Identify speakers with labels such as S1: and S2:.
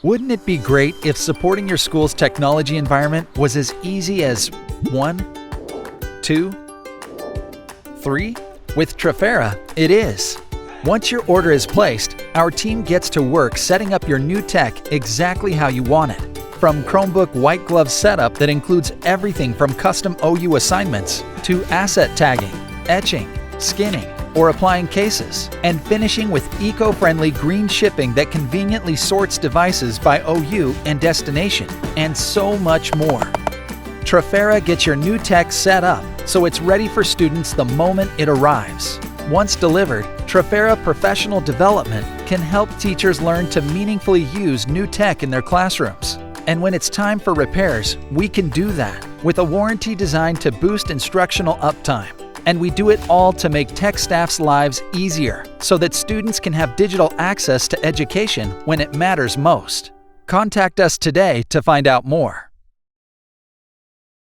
S1: Wouldn't it be great if supporting your school's technology environment was as easy as 1, 2, 3? With Trafera, it is. Once your order is placed, our team gets to work setting up your new tech exactly how you want it. From Chromebook white glove setup that includes everything from custom OU assignments to asset tagging, etching, skinning, or applying cases, and finishing with eco-friendly green shipping that conveniently sorts devices by OU and destination, and so much more. Trafera gets your new tech set up so it's ready for students the moment it arrives. Once delivered, Trafera Professional Development can help teachers learn to meaningfully use new tech in their classrooms. And when it's time for repairs, we can do that with a warranty designed to boost instructional uptime. And we do it all to make tech staff's lives easier so that students can have digital access to education when it matters most. Contact us today to find out more.